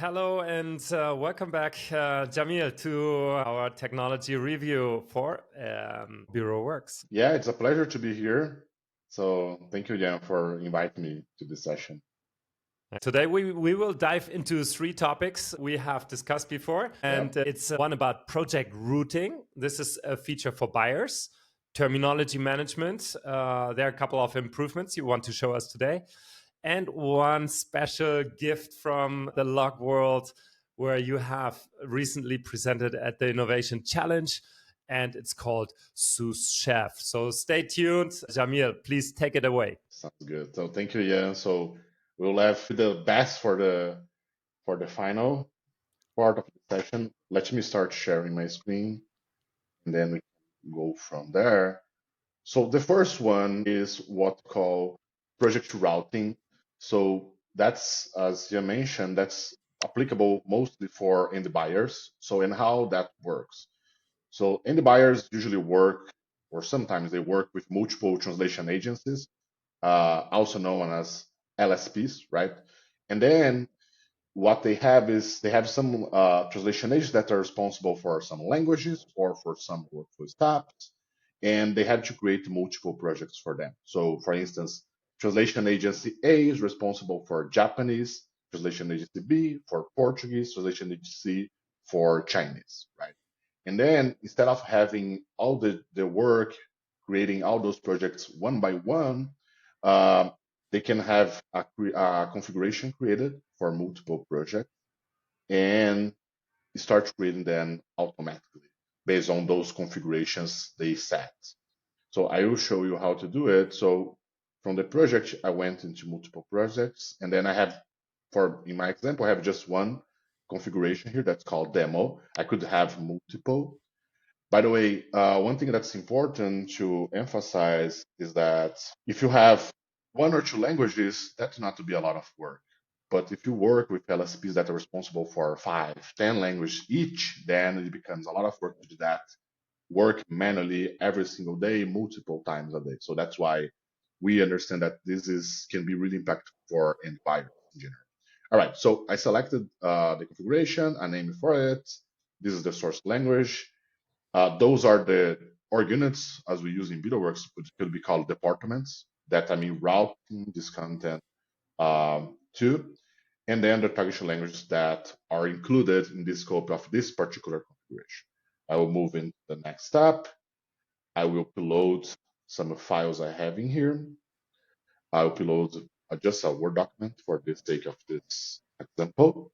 Hello and welcome back, Jamil, to our technology review for Bureau Works. Yeah, it's a pleasure to be here. So thank you again for inviting me to this session. Today we will dive into three topics we have discussed before, Yeah. and it's one about project routing. This is a feature for buyers. Terminology management. There are a couple of improvements you want to show us today, and one special gift from the log world where you have recently presented at the Innovation Challenge, and it's called Sous-Chef. So stay tuned. Jamil, please take it away. Sounds good. So thank you, Ian. So we'll have the best for the final part of the session. Let me start sharing my screen and then we can go from there. So the first one is what we call project routing. So that's, as you mentioned, that's applicable mostly for end buyers. So and how that works. So end buyers usually work, or sometimes they work with multiple translation agencies, also known as LSPs, right? And then what they have is they have some translation agents that are responsible for some languages or for some workflow steps, and they have to create multiple projects for them. So, for instance, translation agency A is responsible for Japanese, translation agency B for Portuguese, translation agency C for Chinese, right? And then instead of having all the work creating all those projects one by one, uh, they can have a configuration created for multiple projects and start creating them automatically based on those configurations they set. So I will show you how to do it. So from the project, I went into multiple projects, and then I have, in my example, I have just one configuration here that's called demo. I could have multiple. By the way, one thing that's important to emphasize is that if you have one or two languages, that's not to be a lot of work. But if you work with LSPs that are responsible for 5, 10 languages each, then it becomes a lot of work to do that, work manually every single day, multiple times a day. So that's why we understand that can be really impactful for end buyers in general. All right, so I selected the configuration, a name for it. This is the source language. Those are the org units, as we use in BuilderWorks, which could be called departments that routing this content to, and then the targeting languages that are included in the scope of this particular configuration. I will move into the next step. I will upload some files I have in here. I will upload just a Word document for the sake of this example.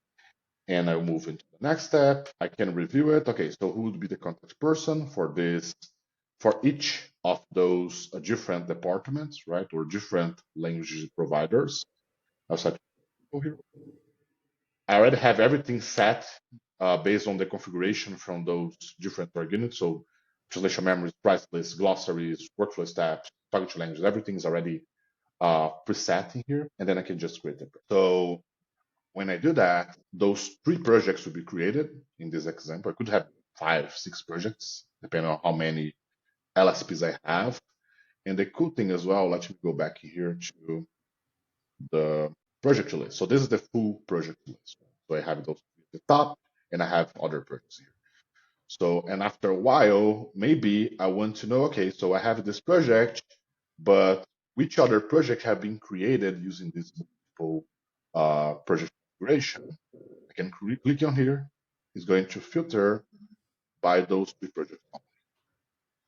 And I'll move into the next step. I can review it. Okay, so who would be the contact person for this, for each of those different departments, right, or different language providers? I'll set people here. I already have everything set based on the configuration from those different org units. So translation memories, price lists, glossaries, workflow steps, target languages, everything is already preset in here, and then I can just create it. So when I do that, those 3 projects will be created in this example. I could have 5, 6 projects, depending on how many LSPs I have. And the cool thing as well, let me go back here to the project list. So this is the full project list. So I have those at the top, and I have other projects here. So, and after a while, maybe I want to know, okay, so I have this project, but which other project have been created using this multiple project configuration? I can click on here. It's going to filter by those 3 projects.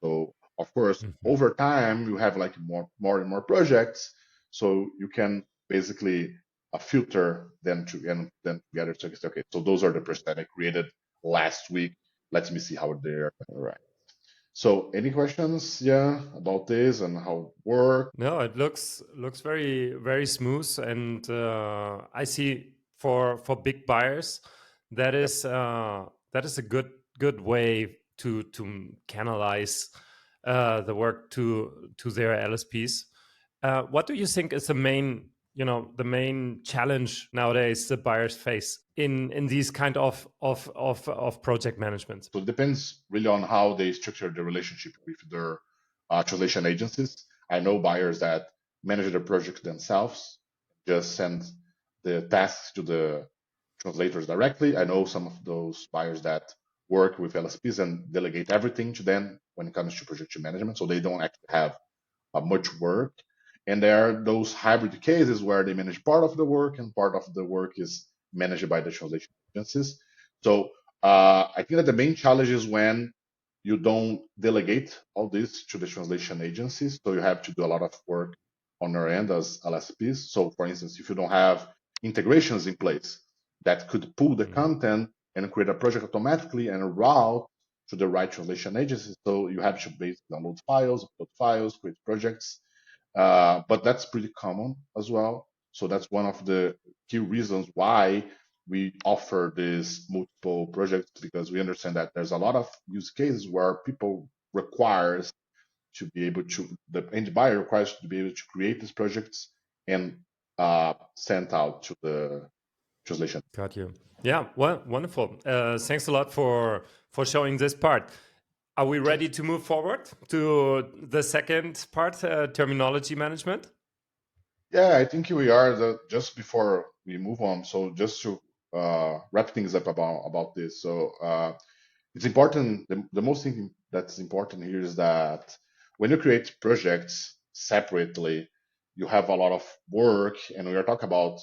So of course, Mhm. over time, you have like more and more projects. So you can basically filter them to and then together. So it's okay. So those are the projects that I created last week. Let me see how they're all right. So any questions, yeah, about this and how it works? No, it looks very smooth, and I see for big buyers Yep. that is a good way to canalize the work to their LSPs. What do you think is the main the main challenge nowadays the buyers face in these kind of project management? So it depends really on how they structure the relationship with their translation agencies. I know buyers that manage their projects themselves, just send the tasks to the translators directly. I know some of those buyers that work with LSPs and delegate everything to them when it comes to projection management, so they don't actually have much work. And there are those hybrid cases where they manage part of the work and part of the work is managed by the translation agencies. So I think that the main challenge is when you don't delegate all this to the translation agencies. So you have to do a lot of work on your end as LSPs. So for instance, if you don't have integrations in place that could pull the content and create a project automatically and route to the right translation agency. So you have to basically download files, upload files, create projects. But that's pretty common as well. So that's one of the key reasons why we offer these multiple projects, because we understand that there's a lot of use cases where people requires to be able to, the end buyer requires to be able to create these projects and send out to the translation. Got you. Yeah, well, wonderful. Thanks a lot for showing this part. Are we ready to move forward to the second part, terminology management? Yeah, I think we are. Just before we move on, so just to wrap things up about this. So it's important. The most thing that's important here is that when you create projects separately, you have a lot of work, and we are talking about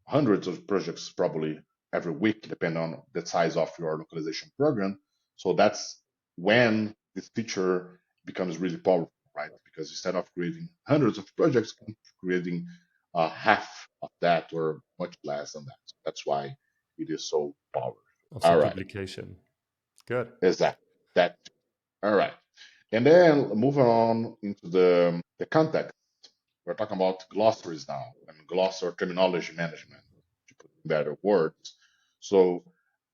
hundreds of projects probably every week, depending on the size of your localization program. So that's when this feature becomes really powerful, right? Because instead of creating hundreds of projects, creating half of that or much less than that. So that's why it is so powerful. Of the All right. duplication. Good. Exactly. That. All right. And then moving on into the context, we're talking about glossaries now and glossary terminology management, to put in better words. So,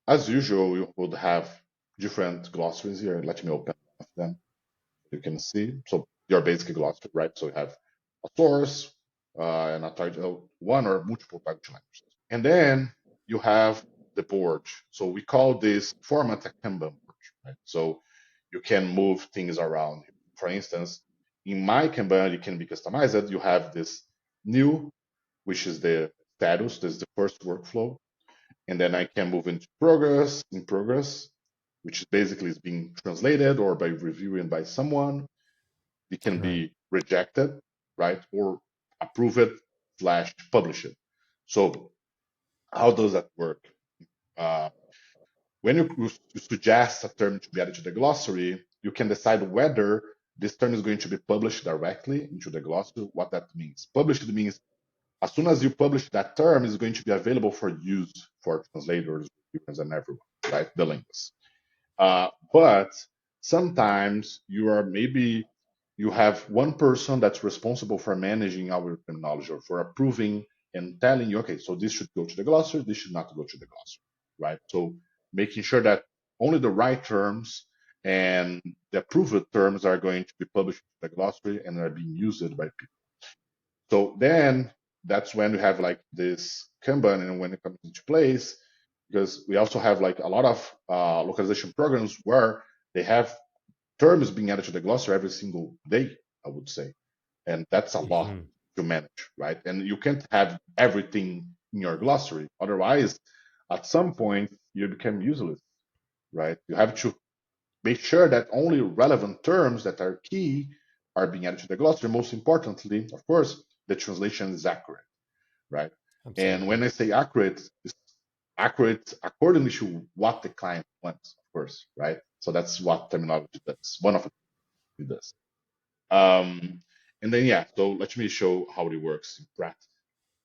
as usual, we would have different glossaries here. Let me open one of them. You can see. So, your basic glossary, right? So, you have a source and a title, one or multiple target languages. And then you have the board. So, we call this format a Kanban board, right? So, you can move things around. For instance, in my Kanban, it can be customized. You have this new, which is the status. This is the first workflow. And then I can move into progress, in progress, which is basically is being translated or by reviewing by someone. It can Right. be rejected, right? Or approve it slash publish it. So how does that work? Uh, when you suggest a term to be added to the glossary, you can decide whether this term is going to be published directly into the glossary. What that means. Published means as soon as you publish that term, it's going to be available for use for translators, reviewers, and everyone, right? The links. But sometimes you have one person that's responsible for managing our terminology or for approving and telling you, okay, so this should go to the glossary, this should not go to the glossary, right? So making sure that only the right terms and the approved terms are going to be published in the glossary and are being used by people. So then that's when we have like this Kanban and when it comes into place, because we also have like a lot of localization programs where they have terms being added to the glossary every single day, I would say. And that's a lot to manage, right? And you can't have everything in your glossary. Otherwise, at some point, you become useless, right? You have to make sure that only relevant terms that are key are being added to the glossary. Most importantly, of course, the translation is accurate, right? And Absolutely. when I say accurate, it's accurate according to what the client wants, of course, right? So that's what terminology does. One of it does. And then yeah, so let me show how it works in practice.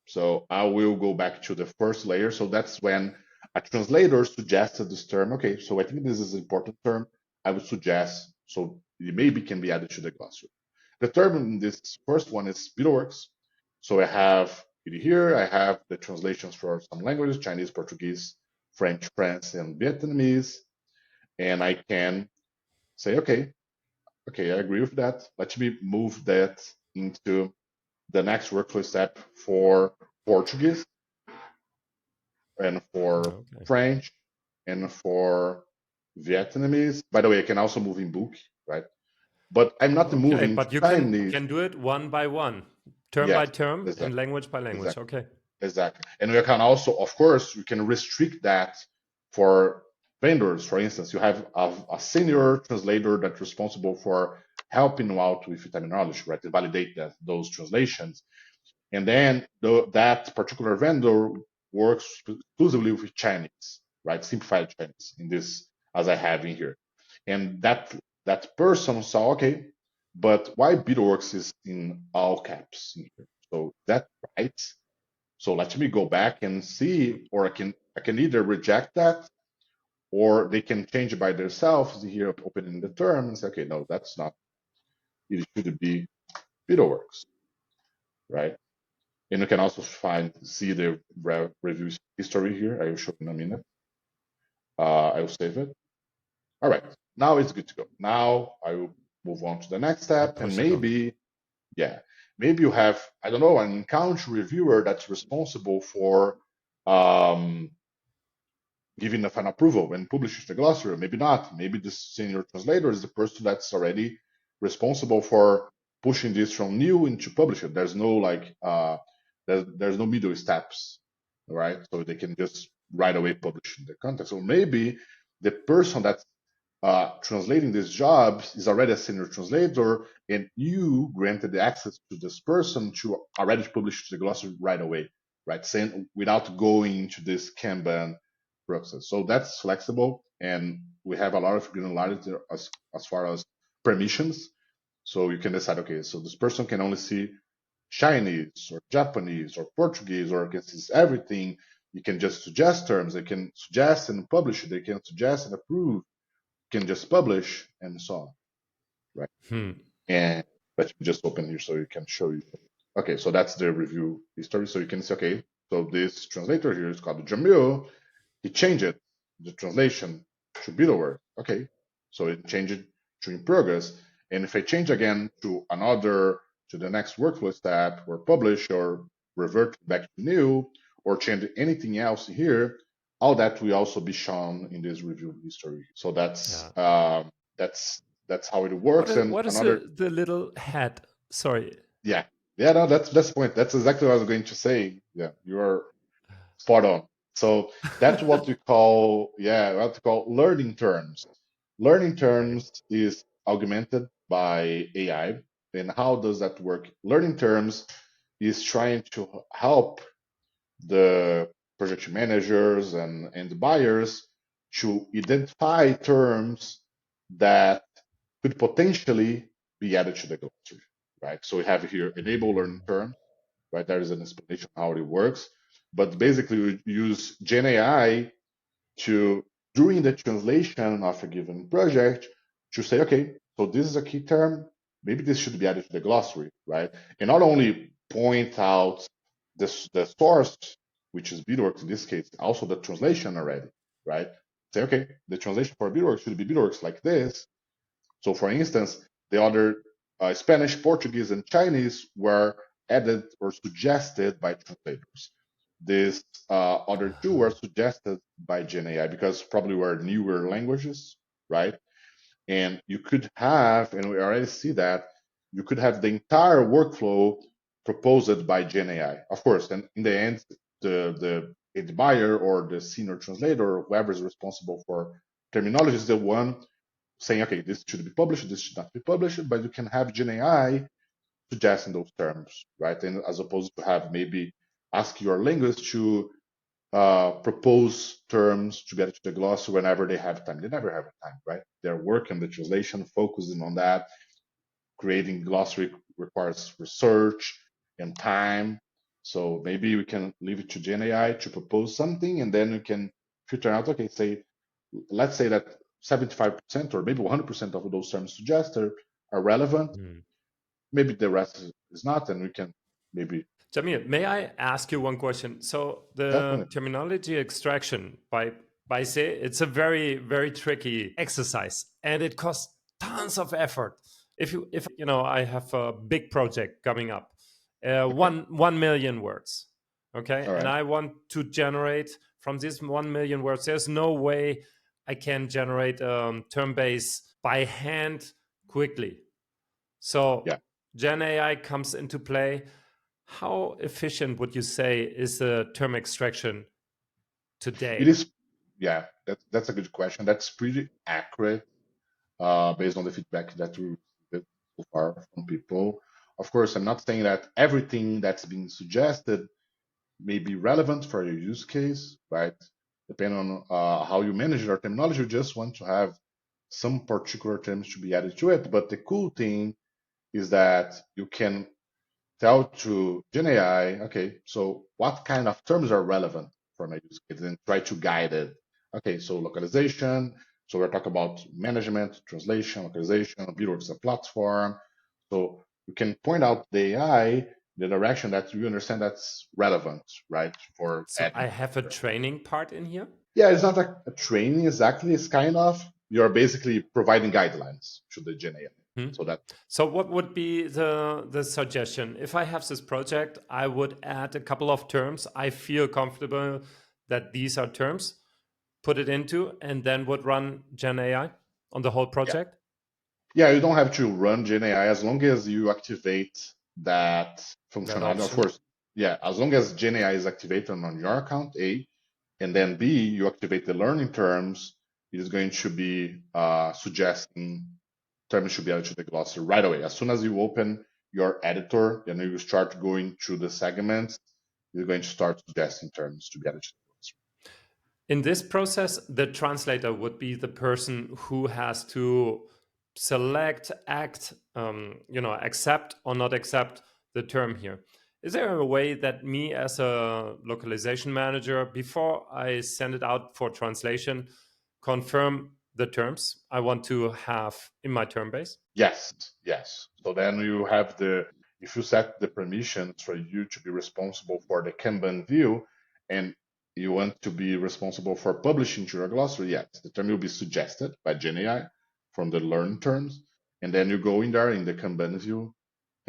So I will go back to the first layer. So that's when a translator suggested this term. Okay, so I think this is an important term. I would suggest, so it maybe can be added to the glossary. The term in this first one is works. So I have it here. I have the translations for some languages, Chinese, Portuguese, French, France, and Vietnamese. And I can say, okay, I agree with that. Let me move that into the next workflow step for Portuguese and for Okay. French and for Vietnamese. By the way, I can also move in book, right? But I'm not Okay, moving to but you can Chinese. do it one by one, term by Yes, term, and exactly, language by language. exactly, Okay. exactly. And we can also, of course, we can restrict that for vendors. For instance, you have a senior translator that's responsible for helping you out with terminology, right? To validate those translations. And then that particular vendor works exclusively with Chinese, right? Simplified Chinese in this, as I have in here. And that person saw, okay, but why Bitworks is in all caps in here? So that right. So let me go back and see, or I can either reject that, or they can change it by themselves here, opening the term and say, okay, no, that's not. It should be Bitworks, right? And you can also see the review history here. I will show in a minute. I will save it. All right, now it's good to go. Now I will move on to the next I step, and push it on. maybe you have, I don't know, an in-country reviewer that's responsible for um, giving the final approval and publishes the glossary. Maybe not. Maybe the senior translator is the person that's already responsible for pushing this from new into publisher. There's no there's no middle steps, right? So they can just right away publish in the context. So maybe the person that's translating these jobs is already a senior translator, and you granted the access to this person to already publish the glossary right away, right? Saying without going into this Kanban process. So that's flexible, and we have a lot of granularity as far as permissions. So you can decide, okay, so this person can only see Chinese or Japanese or Portuguese, or can see everything. You can just suggest terms. They can suggest and publish. They can suggest and approve. You can just publish and so on, right? Hmm. And let me just open here so you can show you. Okay, so that's the review history. So you can see, okay, so this translator here is called Jamil. He changed it, the translation to Bitterworth. Okay, so it changed it to in progress. And if I change again to the next workflow step, or publish, or revert back to new, or change anything else here, all that will also be shown in this review history. So Yeah. that's how it works. And What is another, the little hat? Sorry. yeah, yeah, no, that's the point. That's exactly what I was going to say. Yeah, you are spot on. So that's what we call, yeah, what we call learning terms. Learning Okay. terms is augmented by AI. And how does that work? Learning terms is trying to help the project managers and the buyers to identify terms that could potentially be added to the glossary, right? So we have here enable learning terms, right? There is an explanation how it works. But basically, we use Gen AI to, during the translation of a given project, to say, okay, so this is a key term, maybe this should be added to the glossary, right? And not only point out the source, which is Bitworks in this case, also the translation already, right? Say, okay, the translation for Bitworks should be Bitworks like this. So, for instance, the other Spanish, Portuguese, and Chinese were added or suggested by translators. These other two were suggested by GenAI because probably were newer languages, right? And you could have, and we already see that, you could have the entire workflow proposed by GenAI. Of course, and in the end, the buyer or the senior translator, or whoever is responsible for terminology, is the one saying, okay, this should be published, this should not be published, but you can have GenAI suggesting those terms, right? And as opposed to have maybe ask your linguist to propose terms to get to the glossary whenever they have time. They never have time, right? They're working the translation, focusing on that. Creating glossary requires research and time. So maybe we can leave it to GenAI to propose something, and then we can filter out, okay, let's say that 75% or maybe 100% of those terms suggested are relevant. Hmm. Maybe the rest is not, and we can maybe Jamil, may I ask you one question? So the definitely. terminology extraction by say it's a very tricky exercise, and it costs tons of effort. If I have a big project coming up, Okay. 1 million words, okay, All and right. I want to generate from this 1 million words. There's no way I can generate term base by hand quickly. So Yeah. Gen AI comes into play. How efficient would you say is the term extraction It today? is, yeah, that's a good question. That's pretty accurate based on the feedback that we received so far from people. Of course, I'm not saying that everything that's being suggested may be relevant for your use case, right? Depending on how you manage your terminology, you just want to have some particular terms to be added to it. But the cool thing is that you can tell to GenAI, okay, so what kind of terms are relevant for my use case and try to guide it. Okay, so localization. So we're talking about management, translation, localization, build as a platform. So you can point out the AI the direction that you understand that's relevant, right? For So adding. I have a training part in here. Yeah, it's not a training exactly. It's kind of you're basically providing guidelines to the GenAI. Hmm. So that So what would be the suggestion? If I have this project, I would add a couple of terms. I feel comfortable that these are terms, put it into, and then would run Gen AI on the whole yeah. project. Yeah, you don't have to run GenAI as long as you activate that That functionality. Of option. course, yeah, as long as GenAI is activated on your account, A, and then B, you activate the learning terms, it is going to be suggesting terms should be added to the glossary right away. As soon as you open your editor and you start going through the segments, you're going to start suggesting terms to be added to the glossary. In this process, the translator would be the person who has to select, act, accept or not accept the term here. Is there a way that me as a localization manager, before I send it out for translation, confirm the terms I want to have in my term base? Yes, yes. So then you have if you set the permissions for you to be responsible for the Kanban view and you want to be responsible for publishing to your glossary, yes, the term will be suggested by GenAI from the learn terms. And then you go in there in the Kanban view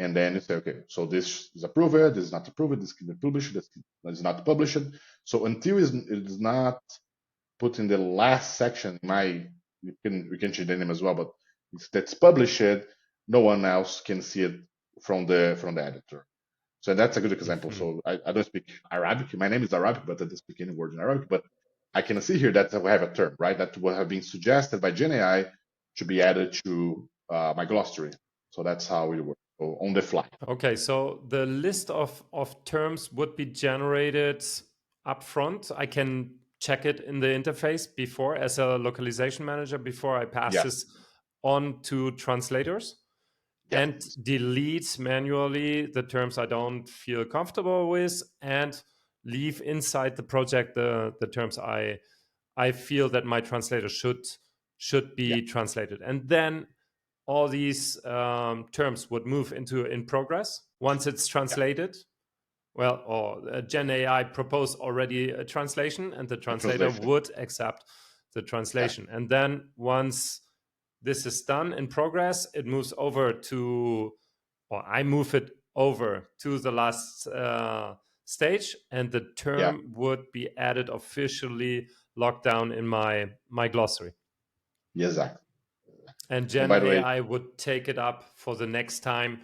and then you say, okay, so this is approved, this is not approved, this can be published, this is not published. So until it is not put in the last section. We can change the name as well, but if that's published, no one else can see it from the editor. So that's a good example. Mhm. So I don't speak Arabic. My name is Arabic, but I don't speak any word in Arabic. But I can see here that we have a term, right? That will have been suggested by GenAI to be added to my glossary. So that's how it works. So on the fly. Okay, so the list of terms would be generated upfront. I can check it in the interface before, as a localization manager, before I pass Yeah. this on to translators, Yeah. and delete manually the terms I don't feel comfortable with, and leave inside the project the terms I feel that my translator should Yeah. be translated. And then all these terms would move into in progress once it's Yeah. translated. Well, or Gen AI proposed already a translation, and the A translator translation. would accept the Yeah. translation. And then once this is done in progress, it moves over to, or I move it over to the last stage, and the Yeah. term would be added officially, locked down in my glossary. Yeah. Exactly. And And Gen by the way, AI would take it up for the next time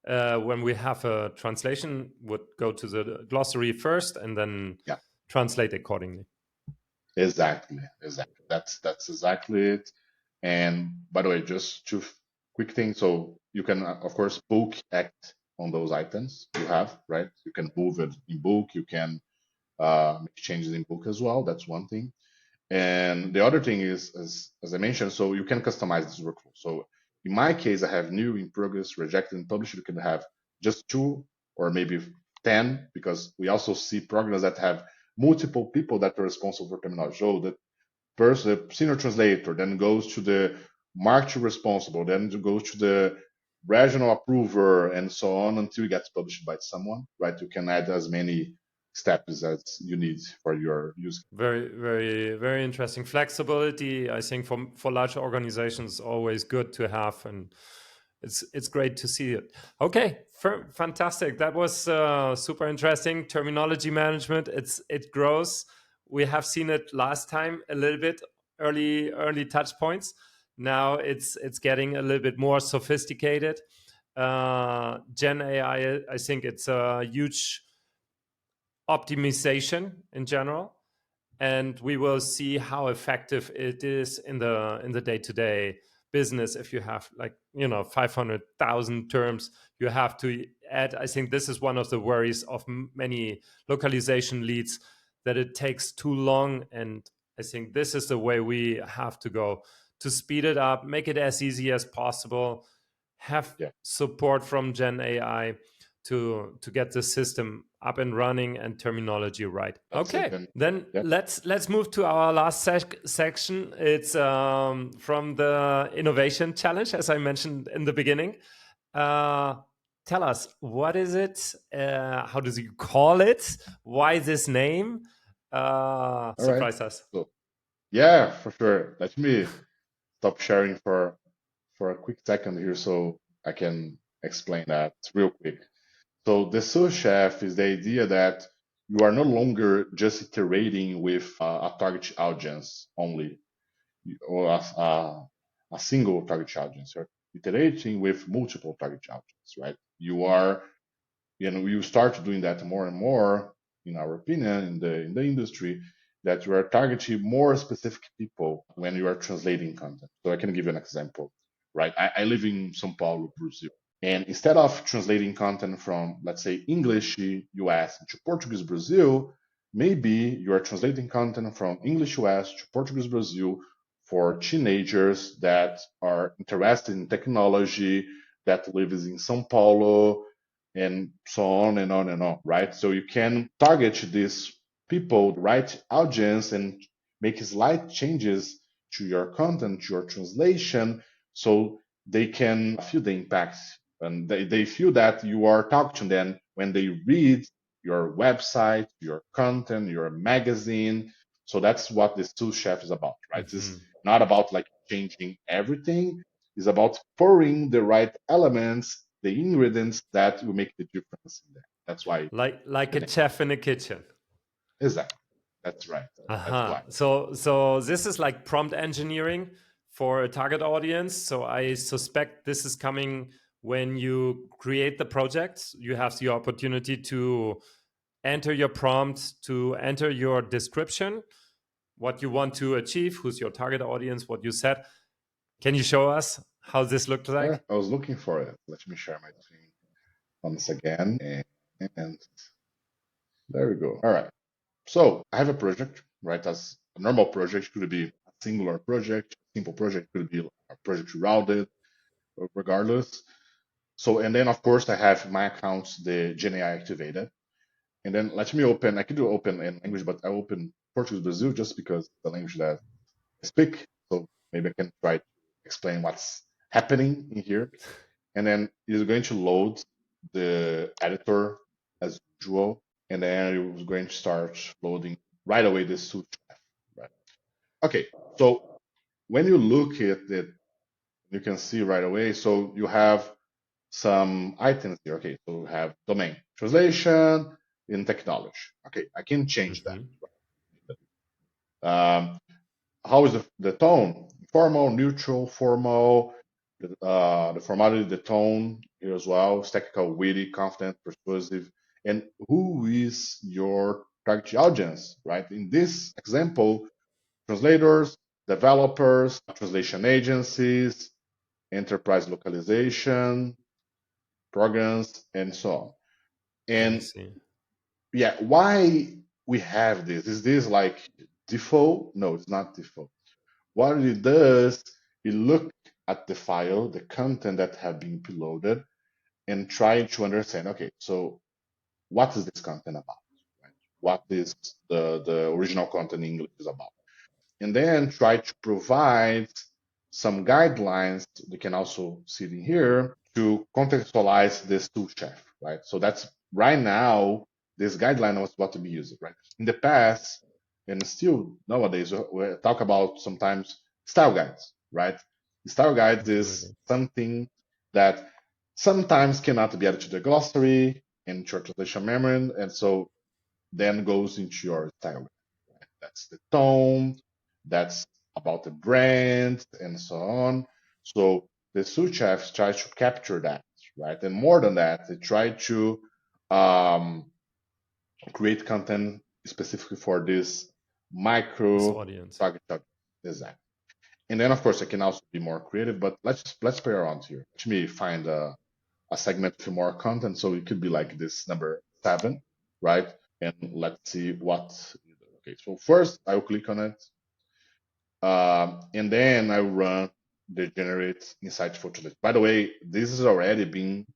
when we have a translation, would go to the glossary first and then yeah. translate accordingly. Exactly, exactly. That's exactly it. And by the way, just two quick things. So you can, of course, bulk act on those items you have, right? You can move it in bulk. You can make changes in bulk as well. That's one thing. And the other thing is, as I mentioned, so you can customize this workflow. So in my case, I have new, in progress, rejected, and published. You can have just two or maybe 10, because we also see programs that have multiple people that are responsible for terminology. So the person, the senior translator, then goes to the marketing responsible, then it goes to the regional approver, and so on until it gets published by someone, right? You can add as many steps as you need for your use. Very, very, very interesting. Flexibility, I think, for large organizations, is always good to have, and it's great to see it. Okay, fantastic. That was super interesting. Terminology management. It grows. We have seen it last time a little bit, early touch points. Now it's getting a little bit more sophisticated. Gen AI, I think it's a huge optimization in general, and we will see how effective it is in the day-to-day business. If you have, like, 500,000 terms you have to add, I think this is one of the worries of many localization leads, that it takes too long. And I think this is the way we have to go, to speed it up, make it as easy as possible, have Yeah, support from Gen AI to get the system up and running and terminology right. that's it. Okay, And then yeah, let's move to our last section. It's from the innovation challenge, as I mentioned in the beginning. Uh, Tell us, what is it? How does you call it? Why this name? all right. Surprise us. So yeah, for sure. Let me stop sharing for a quick second here so I can explain that real quick. So the sous-chef is the idea that you are no longer just iterating with a target audience only, or a single target audience. You're iterating with multiple target audience, right? You start doing that more and more, in our opinion, in the industry, that you are targeting more specific people when you are translating content. So I can give you an example, right? I live in São Paulo, Brazil. And instead of translating content from, let's say, English US to Portuguese Brazil, maybe you are translating content from English US to Portuguese Brazil for teenagers that are interested in technology, that lives in São Paulo, and so on and on and on, right? So you can target these people, the right audience, and make slight changes to your content, to your translation, so they can feel the impact, and they feel that you are talking to them when they read your website, your content, your magazine. So that's what this tool chef is about, right? It's Mhm. not about like changing everything. It's about pouring the right elements, the ingredients that will make the difference in there. That's why Like the a name. chef in a kitchen. Exactly. That's right. That's Uh-huh. why. So this is like prompt engineering for a target audience. So I suspect this is coming when you create the project. You have the opportunity to enter your prompt, to enter your description, what you want to achieve, who's your target audience, what you said. Can you show us how this looked Yeah, like? I was looking for it. Let me share my screen once again. And there we go. All right. So I have a project, right? As a normal project could be a singular project, simple project could be a project routed, regardless. So, and then of course I have my accounts, the GenAI activated. And then let me open, I could do open in English, but I open Portuguese Brazil just because the language that I speak. So maybe I can try to explain what's happening in here. And then it's going to load the editor as usual. And then it was going to start loading right away the suit. Right. Okay. So when you look at it, you can see right away. So you have some items here. Okay. So we have domain translation in technology. Okay. I can change that. Mhm. Um, how is the tone? Formal, neutral, formal, the formality, the tone here as well. It's technical, witty, confident, persuasive. And who is your target audience, right? In this example, translators, developers, translation agencies, enterprise localization, programs, and so on. I And see. yeah, why we have this? Is this like default? No, it's not default. What it does, it look at the file, the content that have been uploaded, and try to understand, okay, so what is this content about? Right? What is the original content in English is about? And then try to provide some guidelines. You can also see it in here to contextualize this tool chef, right? So that's right now, this guideline was what to be used, right? In the past, and still nowadays, we talk about sometimes style guides, right? Style guides is Absolutely. something that sometimes cannot be added to the glossary and to your translation memory, and so then goes into your style. Right? That's the tone, that's about the brand, and so on. So the sous chef tries to capture that, right? And more than that, they try to um, create content specifically for this This micro audience. target audience. Exactly. And then, of course, I can also be more creative. But let's play around here. Let me find a segment with more content. So it could be like this number 7, right? And let's see what. Okay, so first I will click on it, and then I run the generate insightful translation. By the way, this is already being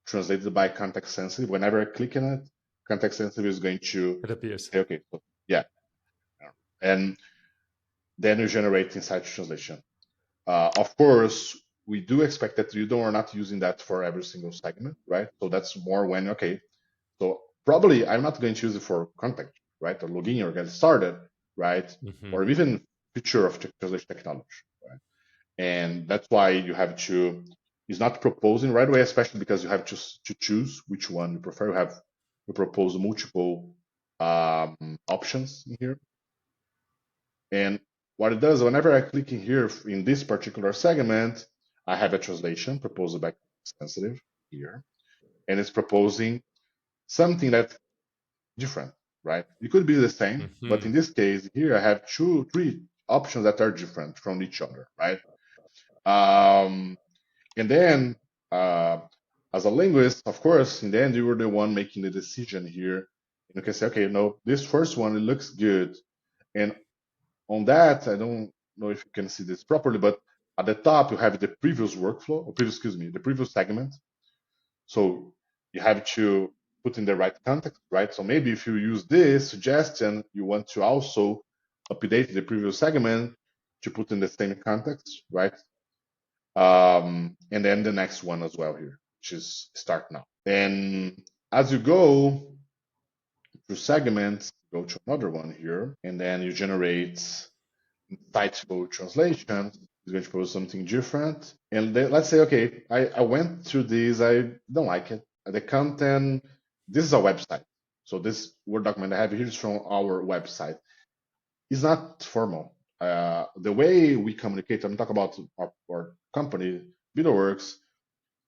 translated by context sensitive. Whenever I click on it, context sensitive is going to It appears. say, okay, so yeah, and then you generate insight translation. Of course, we do expect that you are not using that for every single segment, right? So that's more when, okay, so probably I'm not going to use it for contact, right? Or login or get started, right? Hmm. Or even feature of translation technology, right? And that's why you have to, it's not proposing right away, especially because you have to choose which one you prefer. You propose multiple options in here. And what it does, whenever I click in here in this particular segment, I have a translation proposed by sensitive here, and it's proposing something that's different, right? It could be the same, but Hmm. in this case here, I have three options that are different from each other, right? Um, and then, as a linguist, of course, in the end, you were the one making the decision here. And you can say, okay, no, this first one, it looks good. And on that, I don't know if you can see this properly, but at the top, you have the previous workflow, or previous, excuse me, the previous segment. So you have to put in the right context, right? So maybe if you use this suggestion, you want to also update the previous segment to put in the same context, right? And then the next one as well here, which is start now. Then as you go through segments, go to another one here, and then you generate insightful translation. It's going to propose something different. And then, let's say, okay, I went through this, I don't like it. The content, this is a website. So this Word document I have here is from our website. It's not formal. The way we communicate, I'm talking about our company, BetaWorks,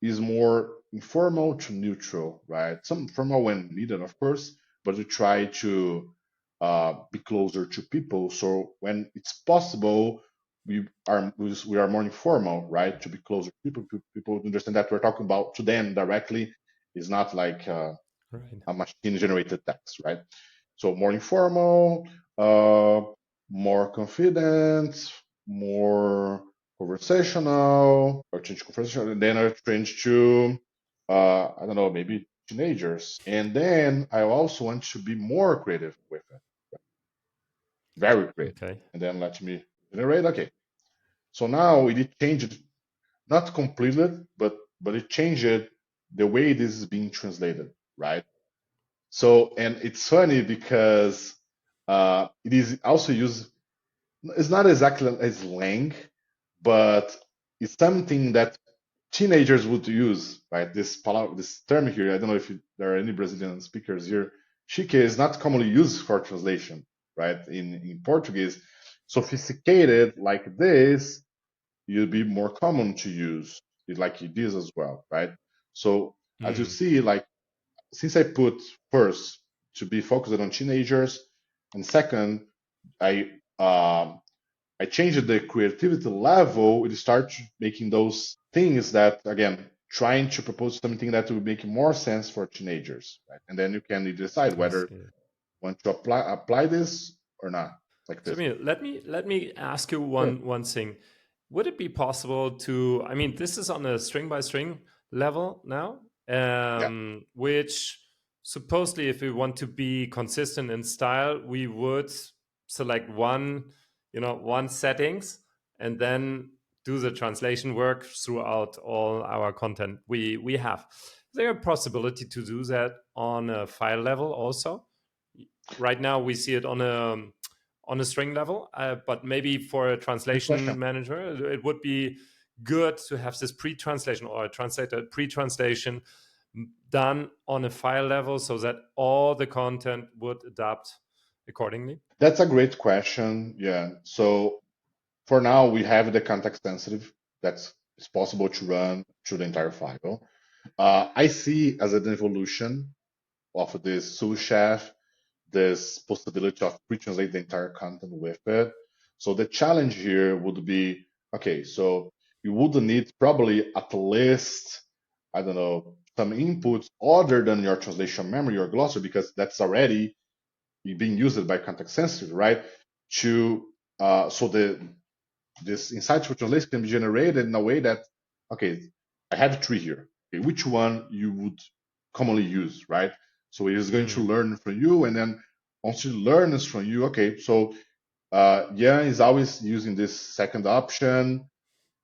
is more informal to neutral, right? Some formal when needed, of course, but we try to be closer to people. So when it's possible, we are more informal, right? To be closer to people, people understand that we're talking about to them directly. It's not like Right. a machine generated text, right? So more informal, uh, more confident, more conversational, or change conversational, and then I change to, I don't know, maybe teenagers. And then I also want to be more creative with it, very creative. Okay. And then let me generate, okay. So now it changed, not completely, but it changed the way this is being translated, right? So, and it's funny because it is also used, it's not exactly a slang, but it's something that teenagers would use, right? This term here, I don't know if there are any Brazilian speakers here. Chique is not commonly used for translation, right? In Portuguese, sophisticated like this, you'd be more common to use it like it is as well, right? So as you Mm. see, like since I put first to be focused on teenagers, and second, I um, I changed the creativity level. It starts making those things that again trying to propose something that will make more sense for teenagers, right? And then you can decide I whether you see. want to apply this or not, like this. Jamil, let me ask you Sure. one thing. Would it be possible to? I mean, this is on a string by string level now, Yeah. which supposedly, if we want to be consistent in style, we would select one settings, and then do the translation work throughout all our content we have. Is there a possibility to do that on a file level also? Right now, we see it on a string level, but maybe for a Great question. translation manager, it would be good to have this pre-translation or a translator pre-translation done on a file level so that all the content would adapt accordingly. That's a great question. Yeah. So for now, we have the context sensitive that's it's possible to run through the entire file. I see as an evolution of this sous-chef, this possibility of pre-translate the entire content with it. So the challenge here would be, okay, so you would need probably at least, I don't know, some inputs other than your translation memory or glossary, because that's already being used by context sensitive, right? To so the this insightful translation can be generated in a way that, okay, I have three here. Okay, which one you would commonly use, right? So it is going to Hmm. learn from you, and then once it learns from you, okay, so Jan is always using this second option,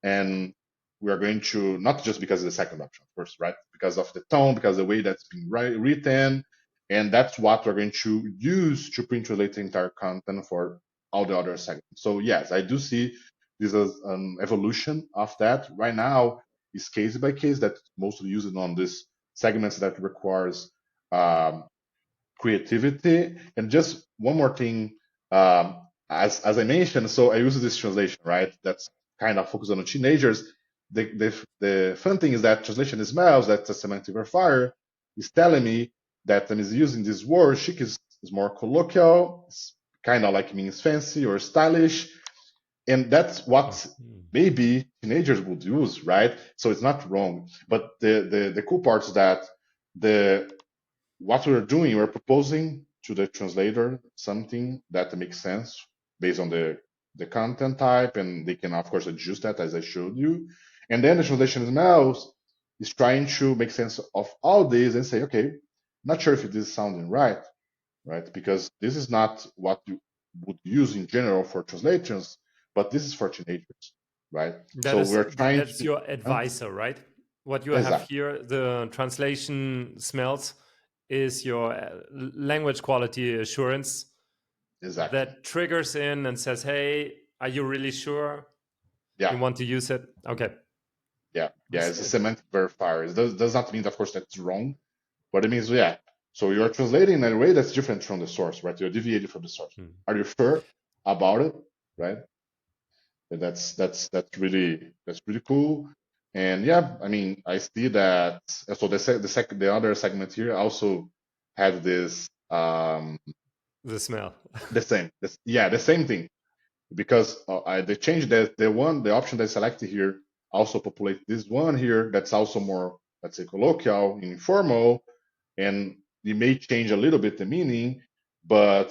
and we are going to, not just because of the second option, of course, right? Because of the tone, because of the way that's being written, and that's what we're going to use to pre-translate the entire content for all the other segments. So yes, I do see this as an evolution of that. Right now, it's case by case that mostly used on these segments that requires um, creativity. And just one more thing, as I mentioned, so I use this translation, right? That's kind of focused on the teenagers. The fun thing is that translation is Miles, that's a semantic verifier, is telling me that I'm using this word. Chic is more colloquial, it's kind of like means fancy or stylish, and that's what Mhm. maybe teenagers would use, right? So it's not wrong. But the cool part is that the what we're doing, we're proposing to the translator something that makes sense based on the content type, and they can of course adjust that as I showed you. And then the translation now is trying to make sense of all this and say, okay, not sure if this is sounding right, right? Because this is not what you would use in general for translations, but this is for teenagers, right? That So is we're trying that's to, your advisor, right? What you have exactly, here, the translation smells, is your language quality assurance exactly. that triggers in and says, "Hey, are you really sure Yeah. you want to use it?" Okay, Yeah, I yeah, it's a see. semantic verifier. It does not mean, of course, that's wrong, but it means, yeah. So you're translating in a way that's different from the source, right? You're deviating from the source. Hmm. Are you sure about it, right? And that's really cool. And yeah, I mean, I see that. So the other segment here also had this The smell. the same thing, because they changed the option they selected here also populate this one here that's also more, let's say, colloquial, informal, and it may change a little bit the meaning, but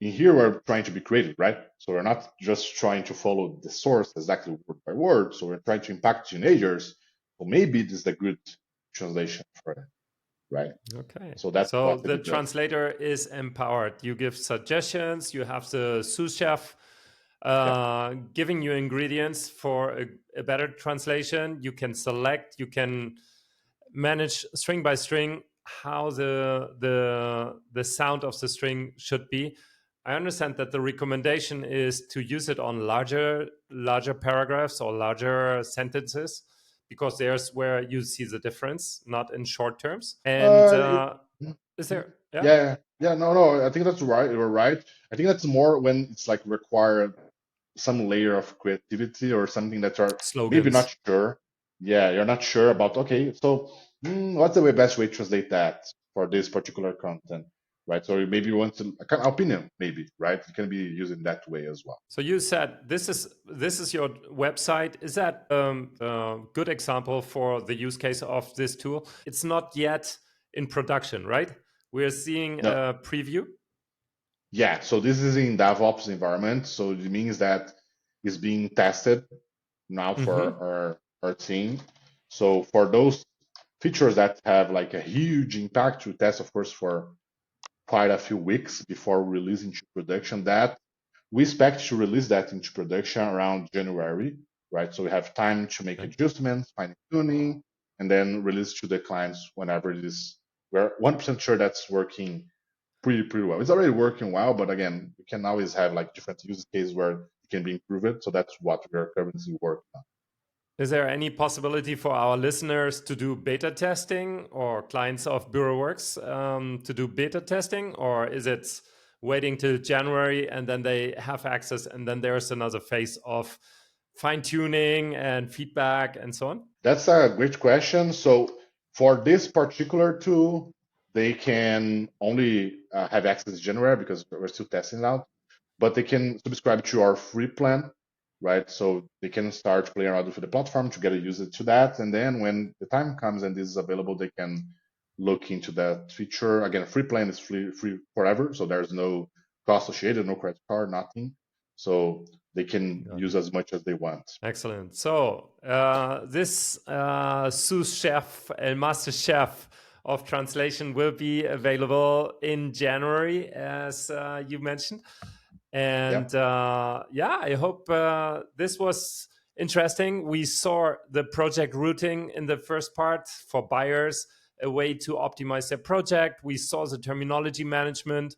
in here we're trying to be creative, right? So we're not just trying to follow the source exactly word by word. So we're trying to impact teenagers. So maybe this is a good translation for it, right? Okay. So that's So what the it does. translator is empowered. You give suggestions. You have the sous chef Yeah. giving you ingredients for a better translation. You can select. You can manage string by string how the sound of the string should be. I understand that the recommendation is to use it on larger paragraphs or larger sentences because there's where you see the difference, not in short terms. And It, is there, yeah, yeah, yeah, no, I think that's right. You're right. I think that's more when it's like required some layer of creativity or something that you're maybe slogans? not sure. Yeah, you're not sure about. Okay, so what's the best way to translate that for this particular content, right? So maybe you want to a kind of opinion, maybe, right? It can be used in that way as well. So you said this is your website. Is that a good example for the use case of this tool? It's not yet in production, right? We're seeing No, a preview. yeah. So this is in DevOps environment, so it means that it's being tested now for Hmm. our team. So for those features that have like a huge impact to test, of course, for quite a few weeks before releasing to production. That we expect to release that into production around January, right? So we have time to make Okay. adjustments, fine tuning, and then release to the clients whenever it is. We're 1% sure that's working pretty well. It's already working well, but again, we can always have like different use cases where it can be improved. So that's what we're currently working on. Is there any possibility for our listeners to do beta testing or clients of BureauWorks to do beta testing, or is it waiting till January and then they have access and then there's another phase of fine tuning and feedback and so on? That's a great question. So For this particular tool, they can only have access in January because we're still testing it out, but they can subscribe to our free plan, right? So they can start playing around with the platform to get used to that. And then when the time comes and this is available, they can look into that feature. Again, free plan is free forever. So there's no cost associated, no credit card, nothing. So they can use as much as they want. Excellent. So this sous-chef and master chef of translation will be available in January, as you mentioned. And yeah, I hope this was interesting. We saw the project routing in the first part for buyers, a way to optimize their project. We saw the terminology management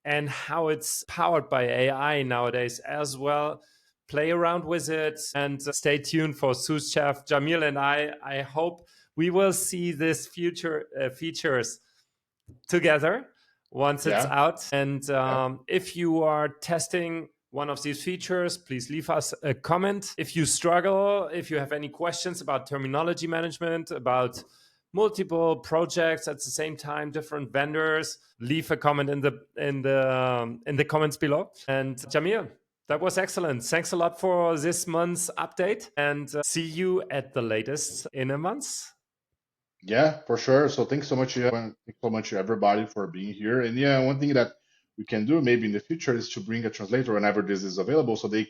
and how it's powered by AI nowadays as well. Play around with it and stay tuned for sous-chef Jamil and I hope we will see this future features together once it's Yeah. out. And Yeah. if you are testing one of these features, please leave us a comment. If you struggle, if you have any questions about terminology management, about multiple projects at the same time, different vendors, leave a comment in the comments below. And Jamil, that was excellent. Thanks a lot for this month's update, and see you at the latest in a month. Yeah, for sure. So thanks so much, thanks so much everybody for being here. And yeah, one thing that we can do maybe in the future is to bring a translator whenever this is available, so they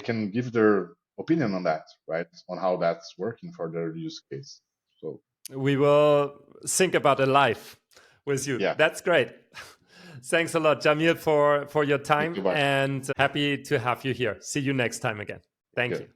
can give their opinion on that, right? On how that's working for their use case. So we will think about a life with you. yeah, That's great. Thanks a lot, Jamil, for your thank time, you, bye. and happy to have you here. See you next time again. Thank Good. you.